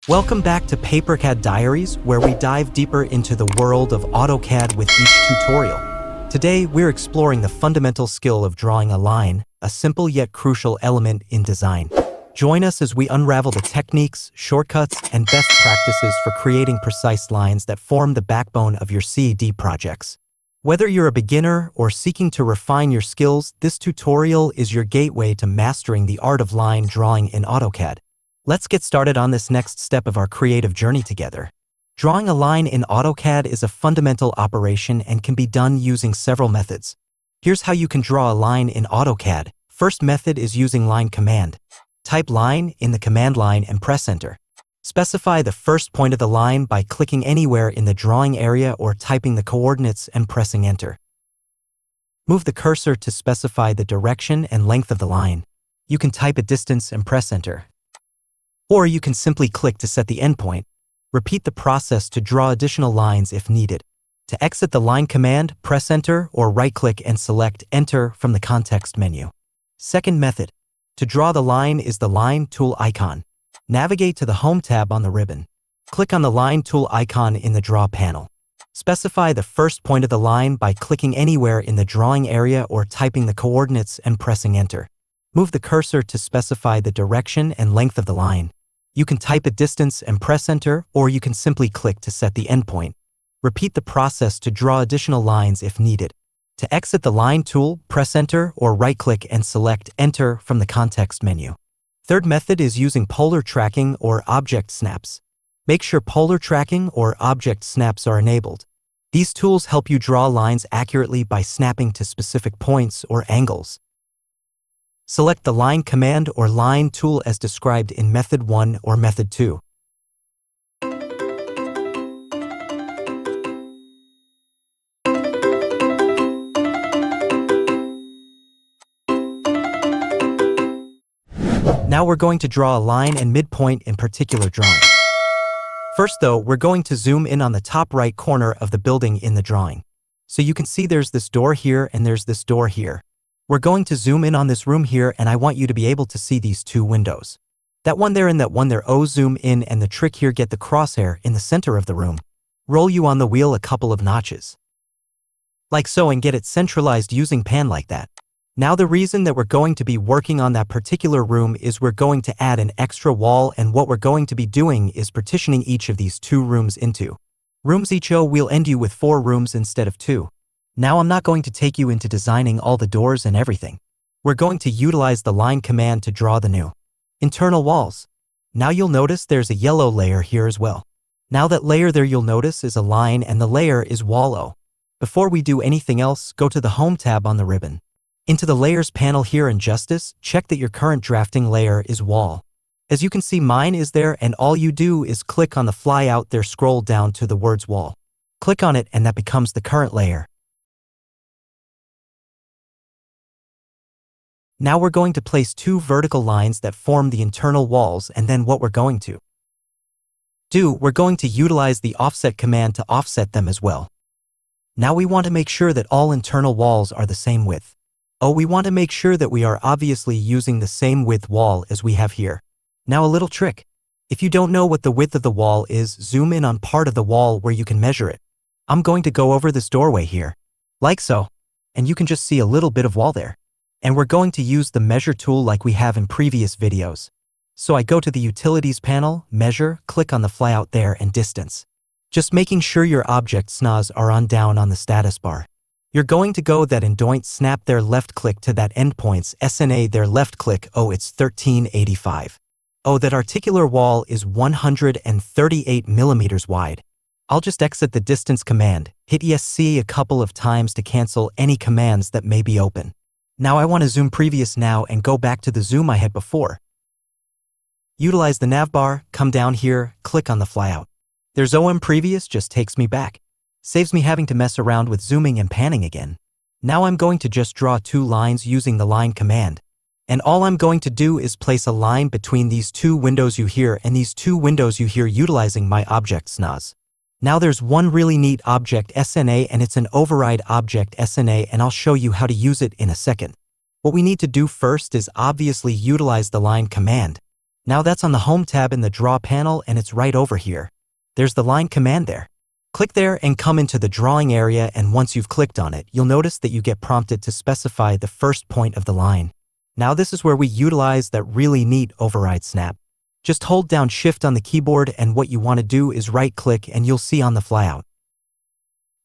Welcome back to Autocad Diaries, where we dive deeper into the world of AutoCAD with each tutorial. Today, we're exploring the fundamental skill of drawing a line, a simple yet crucial element in design. Join us as we unravel the techniques, shortcuts, and best practices for creating precise lines that form the backbone of your CAD projects. Whether you're a beginner or seeking to refine your skills, this tutorial is your gateway to mastering the art of line drawing in AutoCAD. Let's get started on this next step of our creative journey together. Drawing a line in AutoCAD is a fundamental operation and can be done using several methods. Here's how you can draw a line in AutoCAD. First method is using line command. Type line in the command line and press enter. Specify the first point of the line by clicking anywhere in the drawing area or typing the coordinates and pressing enter. Move the cursor to specify the direction and length of the line. You can type a distance and press enter. Or you can simply click to set the endpoint. Repeat the process to draw additional lines if needed. To exit the line command, press enter or right-click and select enter from the context menu. Second method. To draw the line is the line tool icon. Navigate to the Home tab on the ribbon. Click on the line tool icon in the Draw panel. Specify the first point of the line by clicking anywhere in the drawing area or typing the coordinates and pressing enter. Move the cursor to specify the direction and length of the line. You can type a distance and press enter, or you can simply click to set the endpoint. Repeat the process to draw additional lines if needed. To exit the line tool, press enter or right-click and select enter from the context menu. Third method is using polar tracking or object snaps. Make sure polar tracking or object snaps are enabled. These tools help you draw lines accurately by snapping to specific points or angles. Select the line command or line tool as described in method 1 or method 2. Now we're going to draw a line and midpoint in particular drawing. First though, we're going to zoom in on the top right corner of the building in the drawing. So you can see there's this door here and there's this door here. We're going to zoom in on this room here and I want you to be able to see these two windows. That one there and that one there. Zoom in, and the trick here, get the crosshair in the center of the room. Roll you on the wheel a couple of notches. Like so, and get it centralized using pan like that. Now the reason that we're going to be working on that particular room is we're going to add an extra wall, and what we're going to be doing is partitioning each of these two rooms into rooms each. We'll end you with 4 rooms instead of 2. Now I'm not going to take you into designing all the doors and everything. We're going to utilize the line command to draw the new internal walls. Now you'll notice there's a yellow layer here as well. Now that layer there you'll notice is a line and the layer is wall O. Before we do anything else, go to the Home tab on the ribbon. Into the Layers panel here in Justice, check that your current drafting layer is wall. As you can see, mine is there, and all you do is click on the fly out there, scroll down to the words wall. Click on it and that becomes the current layer. Now we're going to place 2 vertical lines that form the internal walls, and then what we're going to do, we're going to utilize the offset command to offset them as well. Now we want to make sure that all internal walls are the same width. We want to make sure that we are obviously using the same width wall as we have here. Now a little trick. If you don't know what the width of the wall is, zoom in on part of the wall where you can measure it. I'm going to go over this doorway here, like so, and you can just see a little bit of wall there. And we're going to use the measure tool like we have in previous videos. So I go to the Utilities panel, Measure, click on the flyout there and Distance. Just making sure your object SNAs are on down on the status bar. You're going to go that endpoint, snap there, left click to that endpoints, SNA there, left click, it's 1385. That articular wall is 138 millimeters wide. I'll just exit the distance command, hit ESC a couple of times to cancel any commands that may be open. Now I want to zoom previous now and go back to the zoom I had before. Utilize the navbar, come down here, click on the flyout. There's OM previous, just takes me back. Saves me having to mess around with zooming and panning again. Now I'm going to just draw 2 lines using the line command. And all I'm going to do is place a line between these 2 windows you hear and these 2 windows you hear utilizing my object SNAs. Now there's one really neat object SNA, and it's an override object SNA, and I'll show you how to use it in a second. What we need to do first is obviously utilize the line command. Now that's on the Home tab in the Draw panel and it's right over here. There's the line command there. Click there and come into the drawing area, and once you've clicked on it, you'll notice that you get prompted to specify the first point of the line. Now this is where we utilize that really neat override snap. Just hold down Shift on the keyboard, and what you want to do is right-click and you'll see on the flyout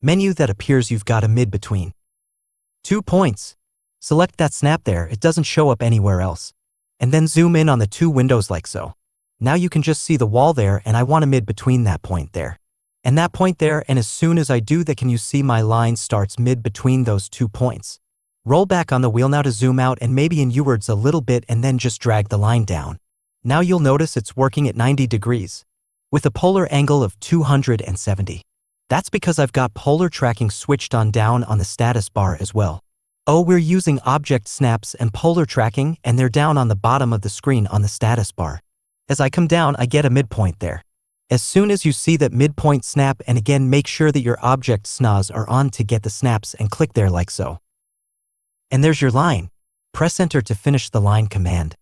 menu that appears you've got a mid between 2 points. Select that snap there, it doesn't show up anywhere else. And then zoom in on the 2 windows like so. Now you can just see the wall there, and I want a mid between that point there. And that point there, and as soon as I do that, can you see my line starts mid between those 2 points. Roll back on the wheel now to zoom out and maybe inwards a little bit, and then just drag the line down. Now you'll notice it's working at 90 degrees with a polar angle of 270. That's because I've got polar tracking switched on down on the status bar as well. Oh, we're using object snaps and polar tracking, and they're down on the bottom of the screen on the status bar. As I come down, I get a midpoint there. As soon as you see that midpoint snap, and again make sure that your object SNAs are on to get the snaps, and click there like so. And there's your line. Press enter to finish the line command.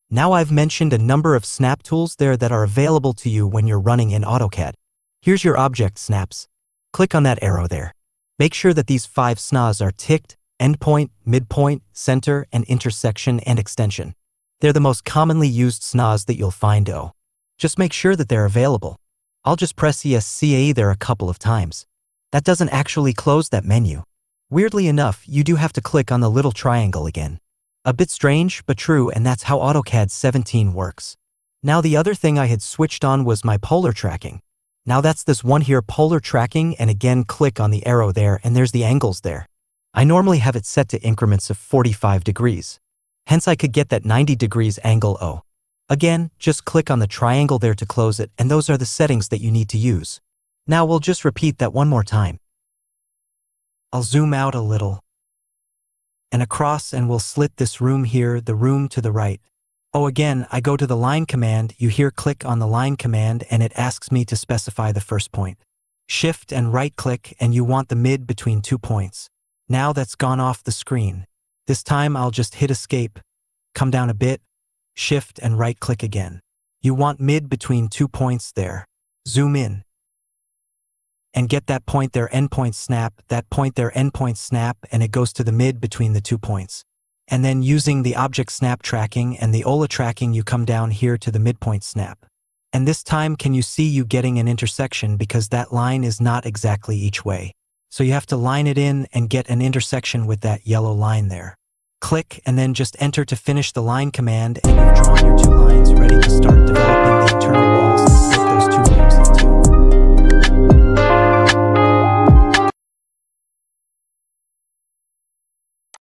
Now I've mentioned a number of snap tools there that are available to you when you're running in Autocad. Here's your object snaps. Click on that arrow there. Make sure that these 5 SNAs are ticked: endpoint, midpoint, center, and intersection and extension. They're the most commonly used SNAs that you'll find. Just make sure that they're available. I'll just press ESCA there a couple of times. That doesn't actually close that menu. Weirdly enough, you do have to click on the little triangle again. A bit strange, but true, and that's how AutoCAD 17 works. Now the other thing I had switched on was my polar tracking. Now that's this one here, polar tracking, and again click on the arrow there, and there's the angles there. I normally have it set to increments of 45 degrees. Hence I could get that 90 degrees angle. Again, just click on the triangle there to close it, and those are the settings that you need to use. Now we'll just repeat that one more time. I'll zoom out a little and across, and we'll slit this room here, the room to the right. Again, I go to the line command, you here click on the line command, and it asks me to specify the first point. Shift and right click, and you want the mid between 2 points. Now that's gone off the screen. This time I'll just hit escape, come down a bit, shift and right click again. You want mid between 2 points there. Zoom in and get that point there, endpoint snap, that point there, endpoint snap, and it goes to the mid between the 2 points. And then using the object snap tracking and the OLA tracking, you come down here to the midpoint snap. And this time, can you see you getting an intersection, because that line is not exactly each way. So you have to line it in and get an intersection with that yellow line there. Click and then just enter to finish the line command, and you're drawing your 2 lines ready to start developing the internal walls.